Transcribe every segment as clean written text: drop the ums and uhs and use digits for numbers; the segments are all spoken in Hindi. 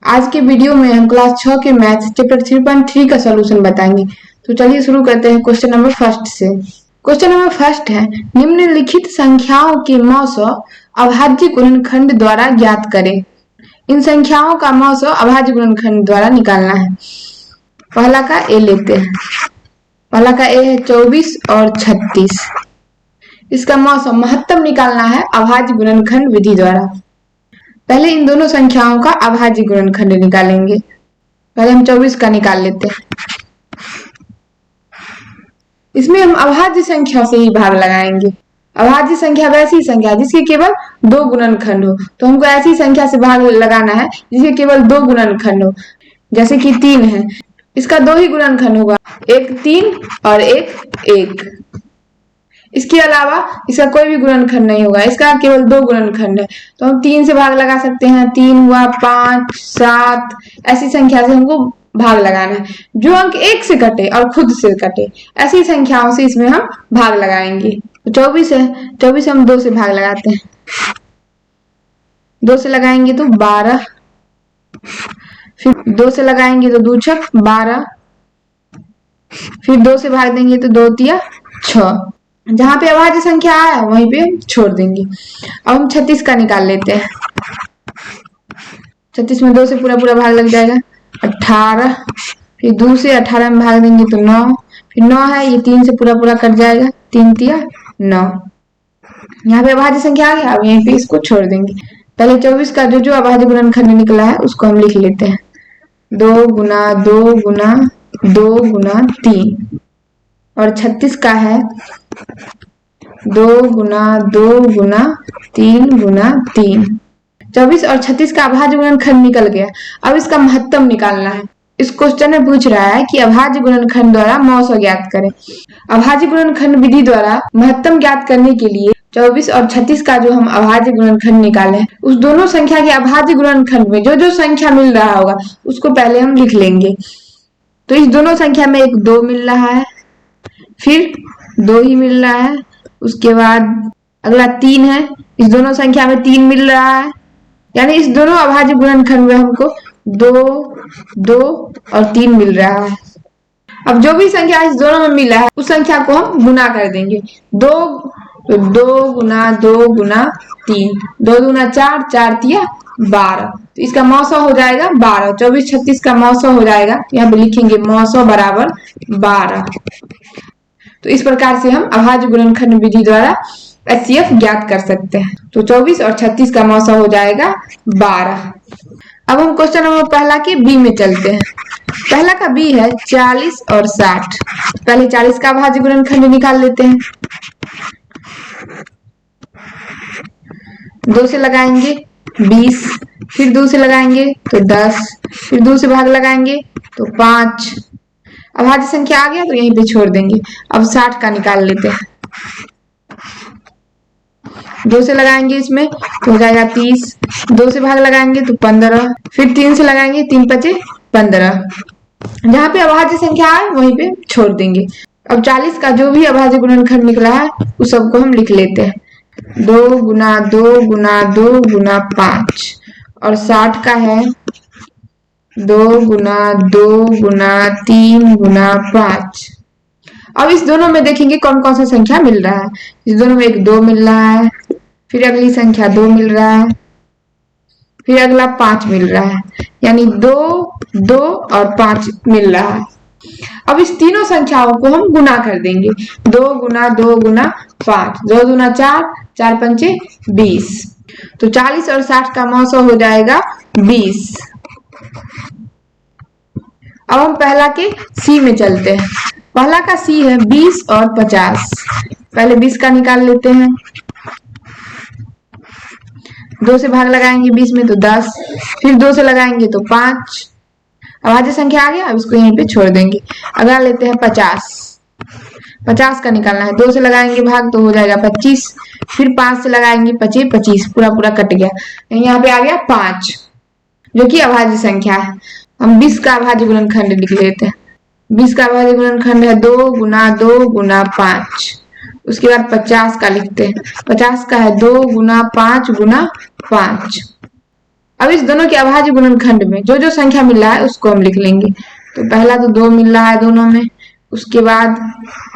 आज के वीडियो में हम क्लास 6 के मैथ चैप्टर 3.3 का सॉल्यूशन बताएंगे। तो चलिए शुरू करते हैं क्वेश्चन नंबर फर्स्ट से। क्वेश्चन नंबर फर्स्ट है, निम्नलिखित संख्याओं के मौसो अभाज्य गुणनखंड द्वारा ज्ञात करें। इन संख्याओं का मौसो अभाज्य गुणनखंड द्वारा निकालना है। पहला का ए लेते हैं। पहला का ए है 24 और 36। इसका मौसो महत्तम निकालना है अभाज्य गुणनखंड विधि द्वारा। पहले इन दोनों संख्याओं का अभाज्य गुणनखंड निकालेंगे। पहले हम 24 का निकाल लेते हैं। इसमें हम अभाज्य संख्या से ही भाग लगाएंगे। अभाज्य संख्या वैसी संख्या जिसके केवल 2 गुणनखंड हो, तो हमको ऐसी संख्या से भाग लगाना है जिसके केवल 2 गुणनखंड हो। जैसे कि 3 है, इसका 2 ही गुणनखंड होगा, एक 3 और एक 1। इसके अलावा इसका कोई भी गुणनखंड नहीं होगा, इसका केवल 2 गुणनखंड है। तो हम 3 से भाग लगा सकते हैं। 3 हुआ, 5, 7, ऐसी संख्या से हमको भाग लगाना है। जो अंक 1 से कटे और खुद से कटे, ऐसी संख्याओं से इसमें हम भाग लगाएंगे। तो 24 है, 24 हम 2 से भाग लगाते हैं। 2 से लगाएंगे तो 12, फिर 2 से लगाएंगे तो 2 छक 12, फिर 2 से भाग देंगे तो 2 तिया 6। जहां पे अभाज्य संख्या आया वहीं पे छोड़ देंगे। अब हम 36 का निकाल लेते हैं। 36 में 2 से पूरा पूरा भाग लग जाएगा। 18, फिर 2 से 18 में भाग देंगे तो 9, फिर 9 है, ये 3 से पूरा पूरा कट जाएगा, 3 तिया 9। यहाँ पे अभाज्य संख्या आ गया। अब यहीं पे इसको छोड़ देंगे। पहले 24 का जो अभाज्य गुणनखंड निकला है उसको हम लिख लेते हैं। 2 गुना 2 गुना 2 गुना 3। और 36 का है 2 गुना 2 गुना 3 गुना 3। 24 और 36 का अभाज्य गुणनखंड निकल गया। अब इसका महत्तम निकालना है। इस क्वेश्चन में पूछ रहा है कि अभाज्य गुणनखंड द्वारा मौसो ज्ञात करें। अभाज्य गुणनखंड विधि द्वारा महत्तम ज्ञात करने के लिए 24 और 36 का जो हम अभाज्य गुणनखंड निकाले, उस दोनों संख्या के अभाज्य गुणनखंड में जो जो संख्या मिल रहा होगा उसको पहले हम लिख लेंगे। तो इस दोनों संख्या में एक 2 मिल रहा है, फिर 2 ही मिल रहा है, उसके बाद अगला 3 है, इस दोनों संख्या में 3 मिल रहा है। यानी इस दोनों अभाज्य गुणनखंड में हमको 2, 2 और 3 मिल रहा है। अब जो भी संख्या इस दोनों में मिला है उस संख्या को हम गुना कर देंगे। 2 तो 2 गुना 2 गुना 3, 2 दूना 4, 4 तिया 12। तो इसका मौसो हो जाएगा 12। 24 36 का मौसो हो जाएगा, यहाँ पे लिखेंगे मौसो बराबर 12। तो इस प्रकार से हम अभाज्य गुणनखंड विधि द्वारा एचसीएफ ज्ञात कर सकते हैं। तो 24 और 36 का मौसो हो जाएगा 12। अब हम क्वेश्चन नंबर पहला के बी में चलते हैं। पहला का बी है 40 और 60। पहले 40 का अभाज्य गुणनखंड निकाल लेते हैं। 2 से लगाएंगे 20, फिर 2 से लगाएंगे तो 10, फिर 2 से भाग लगाएंगे तो 5। अभाज्य संख्या आ गया तो यहीं पे छोड़ देंगे। अब 60 का निकाल लेते हैं। 2 से लगाएंगे इसमें तो हो जाएगा 30, 2 से भाग लगाएंगे तो 15, फिर 3 से लगाएंगे, 3 पचे 15। जहां पे अभाज्य संख्या आए वहीं पे छोड़ देंगे। अब 40 का जो भी अभाज्य गुणनखंड निकला है उस सबको हम लिख लेते हैं। 2 गुना 2 गुना 2 गुना 5। और 60 का है 2 गुना 2 गुना 3 गुना 5। अब इस दोनों में देखेंगे कौन कौन सा संख्या मिल रहा है। इस दोनों में एक 2 मिल रहा है, फिर अगली संख्या 2 मिल रहा है, फिर अगला 5 मिल रहा है। यानी 2, 2 और 5 मिल रहा है। अब इस तीनों संख्याओं को हम गुना कर देंगे। 2 गुना 2 गुना 5, 2 दूना 4, 4 पंचे 20। तो 40 और 60 का मौसो हो जाएगा 20। अब हम पहला के सी में चलते हैं। पहला का सी है 20 और 50। पहले 20 का निकाल लेते हैं। 2 से भाग लगाएंगे 20 में तो 10, फिर 2 से लगाएंगे तो 5। अभाज्य संख्या आ गया। अब इसको यहीं पे छोड़ देंगे। अगला लेते हैं 50। 50 का निकालना है। 2 से लगाएंगे भाग तो हो जाएगा 25, फिर 5 से लगाएंगे 25, 25 पूरा पूरा कट गया। यहाँ पे आ गया 5 जो कि अभाज्य संख्या है। हम 20 का अभाज्य गुणनखंड लिख लेते हैं। 20 का अभाज्य गुणनखंड है 2 गुना 2 गुना 5। उसके बाद 50 का लिखते हैं। 50 का है 2 गुना 5 गुना 5। अब इस दोनों के अभाज्य गुणनखंड में जो जो संख्या मिल रहा है उसको हम लिख लेंगे। तो पहला तो 2 मिल रहा है दोनों में, उसके बाद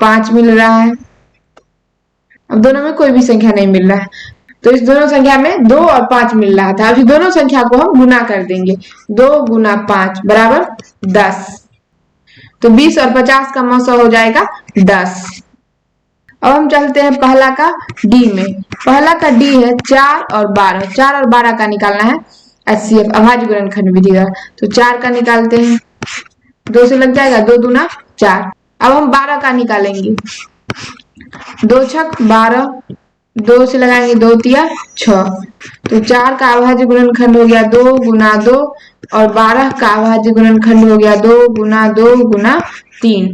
5 मिल रहा है। अब दोनों में कोई भी संख्या नहीं मिल रहा है, तो इस दोनों संख्या में 2 और 5 मिल रहा था। अभी दोनों संख्या को हम गुना कर देंगे। 2 गुना 5 बराबर 10। तो 20 और 50 का 100 हो जाएगा 10। अब हम चलते हैं पहला का डी में। पहला का डी है 4 और 12। 4 और 12 का निकालना है HCF अभाज्य गुणनखंड विधि द्वारा। तो 4 का निकालते हैं, 2 से लग जाएगा, 2 दूना 4। अब हम 12 का निकालेंगे। 2 छक 12, 2 से लगाएंगे 2 तिया 6। तो 4 का अभाज्य गुणनखंड हो गया 2 गुना 2 और 12 का अभाज्य गुणनखंड हो गया 2 गुना 2 गुना 3।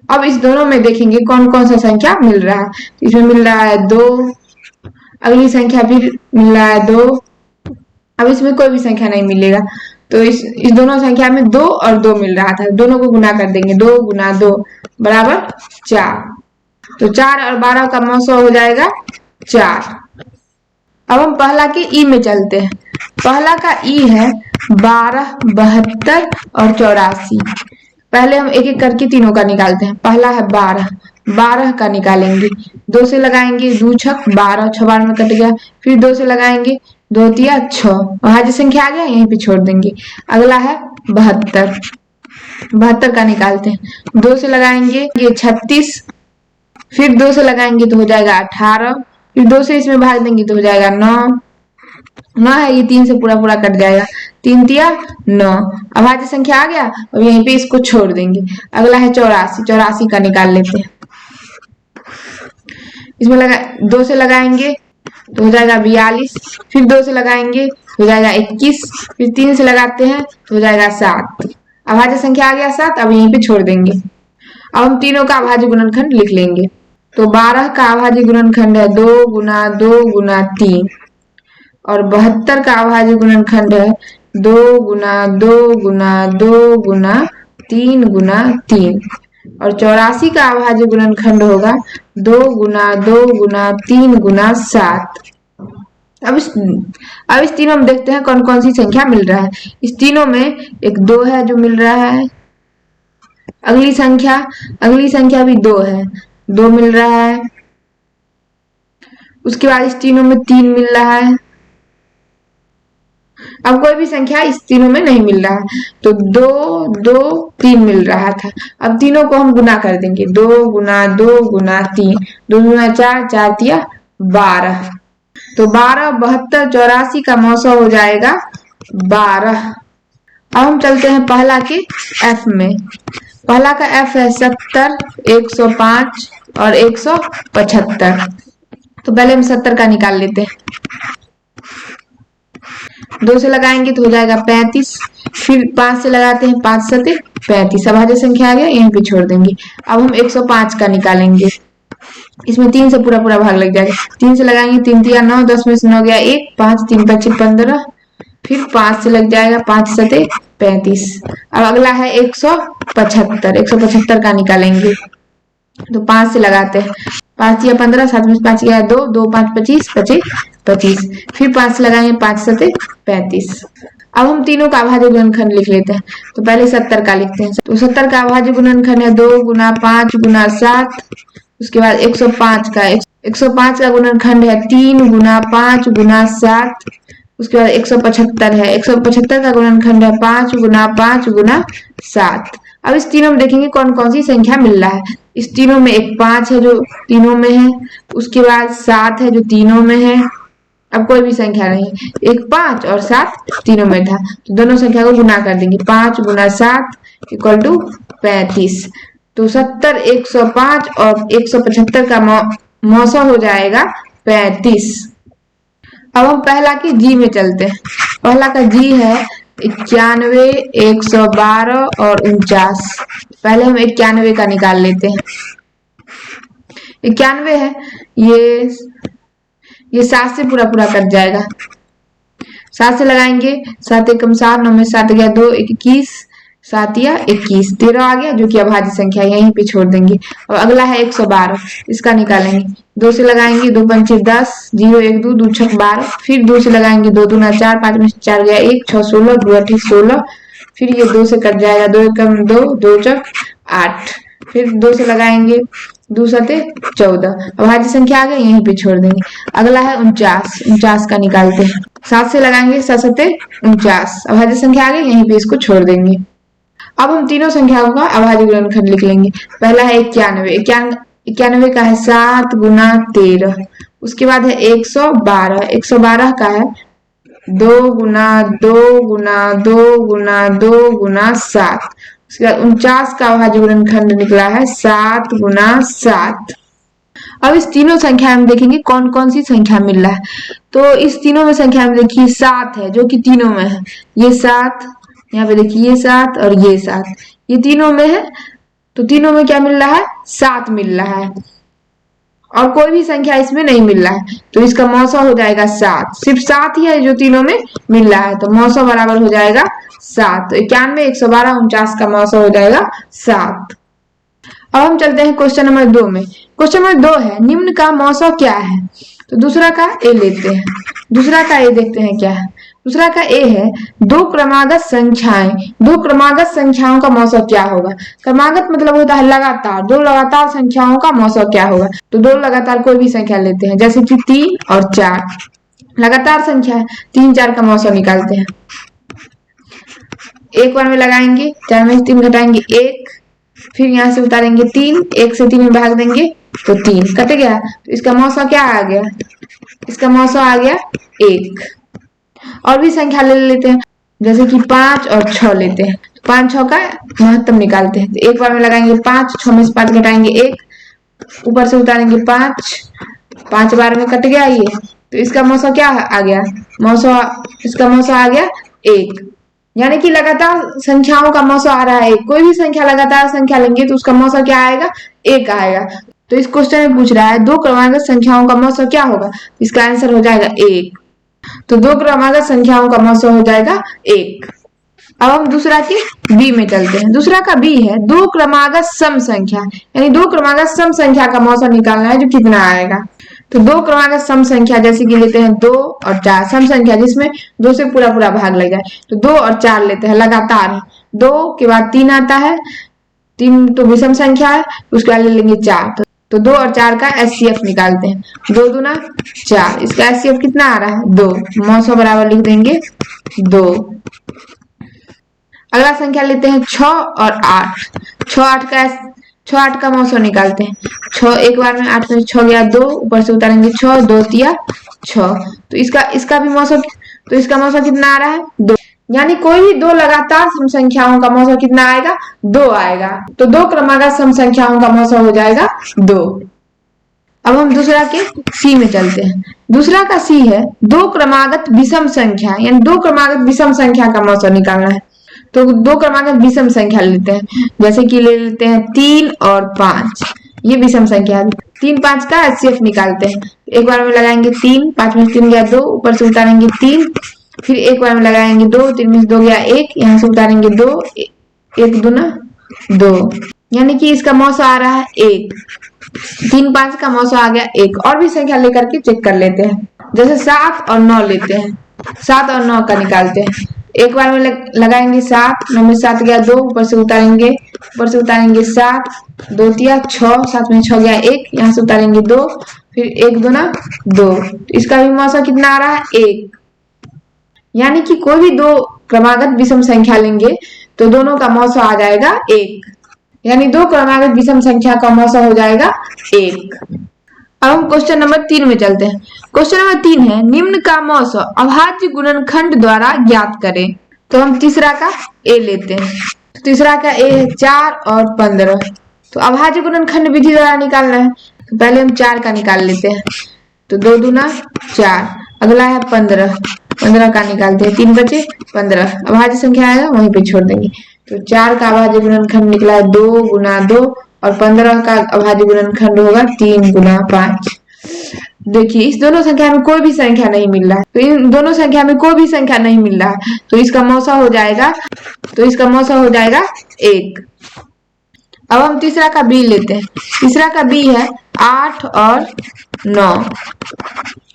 अब इस दोनों में देखेंगे कौन कौन सा संख्या मिल रहा है। इसमें मिल रहा है 2, अगली संख्या फिर मिल रहा है 2। अब इसमें कोई भी संख्या नहीं मिलेगा, तो इस दोनों संख्या में 2 और 2 मिल रहा था। दोनों को गुना कर देंगे। 2 गुना 2 बराबर 4। तो 4 और 12 का 100 हो जाएगा 4। अब हम पहला के ई में चलते हैं। पहला का ई है 12, 72 और 84। पहले हम एक एक करके तीनों का निकालते हैं। पहला है 12, 12 का निकालेंगे। 2 से लगाएंगे 2 छक 12, 6 बार में कट गया। फिर 2 से लगाएंगे 2 तिया 6, वहां जो संख्या आ गया यहीं पे छोड़ देंगे। अगला है 72, 72 का निकालते हैं। 2 से लगाएंगे ये 36, फिर 2 से लगाएंगे तो हो जाएगा 18, फिर 2 से इसमें भाग देंगे तो हो जाएगा 9। 9 है, ये 3 से पूरा पूरा कट जाएगा। 3 तिया 9, अभाज्य संख्या आ गया और यहीं पे इसको छोड़ देंगे। अगला है 84, 84 का निकाल लेते हैं। इसमें 2 से लगाएंगे तो हो जाएगा 42, फिर 2 से लगाएंगे तो हो जाएगा 21, फिर 3 से लगाते हैं तो हो जाएगा 7। अभाज्य संख्या आ गया 7, अब यहीं पे छोड़ देंगे। अब हम तीनों का अभाज्य गुणनखंड लिख लेंगे। तो 12 का अभाज्य गुणनखंड है 2 गुना 2 गुना 3 और 72 का अभाज्य गुणनखंड है 2 गुना 2 गुना 2 गुना 3 गुना 3 और 84 का अभाज्य गुणनखंड होगा 2 गुना 2 गुना 3 गुना 7। अब इस तीनों में देखते हैं कौन कौन सी संख्या मिल रहा है। इस तीनों में एक 2 है जो मिल रहा है। अगली संख्या भी 2 है, 2 मिल रहा है। उसके बाद इस तीनों में 3 मिल रहा है। अब कोई भी संख्या इस तीनों में नहीं मिल रहा है, तो 2 2 3 मिल रहा था। अब तीनों को हम गुना कर देंगे। 2 गुना 2 गुना 3, 2 गुना 4, 4 तिया 12। तो 12, 72, 84 का 100 हो जाएगा 12। अब हम चलते हैं पहला के एफ में। पहला का एफ है 70, 105 और 175। तो पहले हम 70 का निकाल लेते हैं। 2 से लगाएंगे तो हो जाएगा 35, फिर 5 से लगाते हैं, 5 सते 35। अभाज्य संख्या आ गया, यहीं पे छोड़ देंगे। अब हम 105 का निकालेंगे। इसमें 3 से पूरा पूरा भाग लग जाएगा। 3 से लगाएंगे, 3 तिया 9, 10 में से 9 गया 1, 5 3 5 15, फिर 5 से लग जाएगा, 5 सते 35। अब अगला है 175, 175 का निकालेंगे। तो 5 से लगाते हैं, 5 तिया 15, 7 में 5 गया 2, 2 5 25, 25, फिर 5 से लगाएंगे, 5 सते 35। अब हम तीनों का अभाज्य गुणनखंड लिख लेते हैं। तो पहले 70 का लिखते हैं। तो 70 का अभाज्य गुणनखंड है 2 गुना 5 गुना 7। उसके बाद 105 का गुणनखंड है 3 गुना 5 गुना 7। उसके बाद 175 है, 175 का गुणनखंड है 5 गुना 5 गुना 7। अब इस तीनों में देखेंगे कौन कौन सी संख्या मिल रहा है। इस तीनों में एक 5 है जो तीनों में है, उसके बाद 7 है जो तीनों में है। अब कोई भी संख्या नहीं, एक 5 और 7 तीनों में था, तो दोनों संख्या को गुना कर देंगे। 5 गुना 7 इक्वल टू 35। तो 70, 105 और 175 का मौसा हो जाएगा 35। अब हम पहला की जी में चलते हैं। पहला का जी है 91, 112 और 49। पहले हम 91 का निकाल लेते हैं। 91 है, ये 7 से पूरा पूरा कट जाएगा। 7 से लगाएंगे, 7 एकम 7, 9 में 7 गया 2, 21, 7 या 21, 13 आ गया जो कि अभाज्य संख्या, यहीं पे छोड़ देंगे। अब अगला है 112, इसका निकालेंगे। 2 से लगाएंगे, 2 पंचे 10, 0 1 2 2 6 12, फिर 2 से लगाएंगे, 2 दूना 4, 5 में 4 गया 1, 6 16, 2 8 16, फिर ये 2 से कट जाएगा, 2 एकम 2, 2 चौक 8, फिर 2 से लगाएंगे, 2 सते 14, अभाज्य संख्या आ गई, यहीं पे छोड़ देंगे। अगला है 49, 49 का निकालते हैं। 7 से लगाएंगे, 7 सते 49, अभाज्य संख्या आ गई, यहीं पे इसको छोड़ देंगे। अब हम तीनों संख्याओं का अभाज्य गुणनखंड लिख लेंगे। पहला है 91, 91 का है 7 गुना 13, उसके बाद है 112, 112 का है 2 गुना 2 गुना 2 गुना 2 गुना 7, उसके बाद 49 का अभाज्य गुणनखंड निकला है 7 गुना 7। अब इस तीनों संख्या में देखेंगे कौन कौन सी संख्या मिल रहा है। तो इस तीनों में संख्या में देखिए 7 है जो कि तीनों में है, ये 7, यहाँ पे देखिए ये 7 और ये 7, ये तीनों में है। तो तीनों में क्या मिल रहा है, 7 मिल रहा है, और कोई भी संख्या इसमें नहीं मिल रहा है, तो इसका मौसा हो जाएगा 7। सिर्फ 7 ही है जो तीनों में मिल रहा है, तो मौसा बराबर हो जाएगा 7। तो 91, 112, 49 का मौसा हो जाएगा 7। अब हम चलते हैं क्वेश्चन नंबर 2 में। क्वेश्चन नंबर 2 है, निम्न का मौसा क्या है। तो दूसरा का ए लेते हैं, दूसरा का ए देखते हैं क्या है। दूसरा का ए है, दो क्रमागत संख्याएं, दो क्रमागत संख्याओं का मौसा क्या होगा। क्रमागत मतलब होता है लगातार, दो लगातार संख्याओं का मौसा क्या होगा। तो दो लगातार कोई भी संख्या लेते हैं, जैसे कि 3 और 4 लगातार संख्या है, 3 4 का मौसा निकालते हैं। एक बार में लगाएंगे, 4 में 3 घटाएंगे 1, फिर यहाँ से उतारेंगे 3, 1 से 3 में भाग देंगे तो 3 कट गया। तो इसका मौसा क्या आ गया, इसका मौसा आ गया 1। और भी संख्या ले लेते हैं, जैसे कि 5 और 6 लेते हैं। 5 6 का महत्तम निकालते हैं। तो एक बार में लगाएंगे 5, 6 में से 5 घटाएंगे 1, ऊपर से उतारेंगे 5, 5 बार में कट गया ये। तो इसका मौसा क्या आ गया, इसका मौसा आ गया 1। यानी कि लगातार संख्याओं का मौसा आ रहा है 1। कोई भी संख्या लगातार संख्या लेंगे तो उसका मौसा क्या आएगा, 1 आएगा। तो इस क्वेश्चन में पूछ रहा है दो क्रमागत संख्याओं का मौसा क्या होगा, इसका आंसर हो जाएगा 1। तो दो क्रमागत संख्याओं का मौसा हो जाएगा 1। अब हम दूसरा के बी में चलते हैं। दूसरा का बी है, दो क्रमागत सम संख्या, यानी दो क्रमागत सम संख्या का मौसा निकालना है जो कितना आएगा। तो दो क्रमागत सम संख्या जैसे कि लेते हैं 2 और 4, सम संख्या जिसमें 2 से पूरा पूरा भाग लग जाए। तो 2 और 4 लेते हैं, लगातार 2 के बाद 3 आता है, 3 तो विषम संख्या है, उसके बाद ले लेंगे 4। तो 2 और 4 का एचसीएफ निकालते हैं। 2 दूना 4, इसका एचसीएफ कितना आ रहा है 2, मौसा बराबर लिख देंगे 2। अगला संख्या लेते हैं 6 और 8। 6 8 का मौसा निकालते हैं। 6 एक बार में 8 में 6 गया 2, ऊपर से उतारेंगे 6, 2 तिया 6। तो इसका भी मौसा, तो इसका मौसा कितना आ रहा है 2। यानी कोई भी दो लगातार सम संख्याओं का मौसा कितना आएगा 2 आएगा। तो दो क्रमागत सम संख्याओं का मौसा हो जाएगा 2। अब हम दूसरा के सी में चलते हैं। दूसरा का सी है, दो क्रमागत विषम संख्या, यानी दो क्रमागत विषम संख्या का मौसा निकालना है। तो दो क्रमागत विषम संख्या लेते हैं, जैसे कि ले लेते हैं 3 और 5, ये विषम संख्या है। 3 5 का एचसीएफ निकालते हैं। एक बार में लगाएंगे 3, 5 में 3 गया 2, ऊपर से उतारेंगे 3, फिर एक बार में लगाएंगे 2, 3 में 2 गया 1, यहाँ से उतारेंगे 2, 1 दूना 2, यानी कि इसका मौसा आ रहा है 1। 3 5 का मौसा आ गया 1। और भी संख्या लेकर के चेक कर लेते हैं, जैसे 7 और 9 लेते हैं। 7 और 9 का निकालते हैं। एक बार में लगाएंगे 7, 9 में 7 गया 2, ऊपर से उतारेंगे 7, 2 तिया 6, 7 में 6 गया 1, यहाँ से उतारेंगे 2, फिर 1 दूना 2। इसका भी मौसा कितना आ रहा है 1। यानी कि कोई भी दो क्रमागत विषम संख्या लेंगे तो दोनों का मौसा आ जाएगा 1। यानी दो क्रमागत विषम संख्या का मौसा हो जाएगा 1। अब हम क्वेश्चन नंबर 3 में चलते हैं। क्वेश्चन नंबर 3 है, निम्न का मौसा अभाज्य गुणनखंड द्वारा ज्ञात करें। तो हम तीसरा का ए लेते हैं। तो तीसरा का ए है 4 और 15। तो अभाज्य गुणनखंड विधि द्वारा निकालना है। तो पहले हम 4 का निकाल लेते हैं। तो 2 दूना 4, अगला है 15, 15 का निकालते हैं। 3 बचे 15, अभाज्य संख्या आएगा वहीं पे छोड़ देंगे। तो 4 का अभाज्य गुणनखंड निकला है 2 गुना 2, और 15 का अभाज्य गुणनखंड होगा 3 गुना 5। देखिए इस दोनों संख्या में कोई भी संख्या नहीं मिल रहा है, तो इन दोनों संख्या में कोई भी संख्या नहीं मिल रहा है, तो इसका मौसा हो जाएगा तो इसका मौसा हो जाएगा 1। अब हम तीसरा का बी लेते हैं। तीसरा का बी है 8 और 9।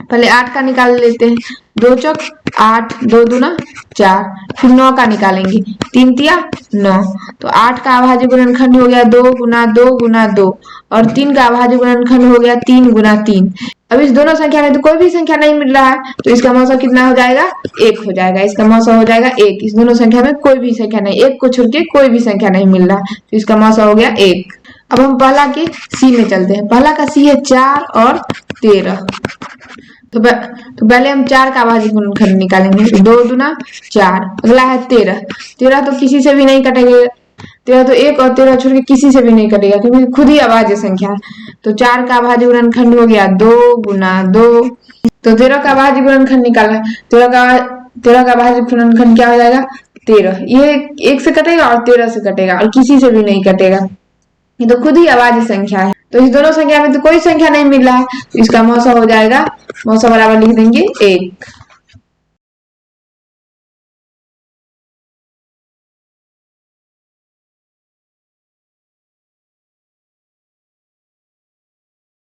पहले 8 का निकाल लेते हैं। 2 चौक 8, 2 दूना 4, फिर 9 का निकालेंगे। 3 तिया 9। तो 8 का अभाज्य गुणनखंड हो गया 2 गुना 2 गुना 2 और 3 का अभाज्य गुणनखंड हो गया 3 गुना 3। अब इस दोनों संख्या में तो कोई भी संख्या नहीं मिल रहा है, तो इसका मौसा कितना हो जाएगा? 1 हो जाएगा। इसका मौसा हो जाएगा 1। इस दोनों संख्या में कोई भी संख्या नहीं, 1 को छोड़ के कोई भी संख्या नहीं मिल रहा, तो इसका मौसा हो गया 1। अब हम पहला के सी में चलते हैं। पहला का सी है 4 और 13। तो पहले हम 4 का अभाज्य गुणनखंड निकालेंगे। 2 दूना 4। अगला है 13। 13 तो किसी से भी नहीं कटेगा। 13 तो 1 और 13 छोड़ के किसी से भी नहीं कटेगा, क्योंकि खुद ही अभाज्य संख्या है। तो 4 का अभाज्य गुणनखंड हो गया 2 गुना 2। तो 13 का अभाज्य गुणनखंड निकालना। 13 का अभाज्य गुणनखंड क्या हो जाएगा? 13। ये 1 से कटेगा और 13 से कटेगा और किसी से भी नहीं कटेगा। ये तो खुद ही अभाज्य संख्या है। तो इस दोनों संख्या में तो कोई संख्या नहीं मिल रहा है, तो इसका मौसा हो जाएगा, मौसा बराबर लिख देंगे 1।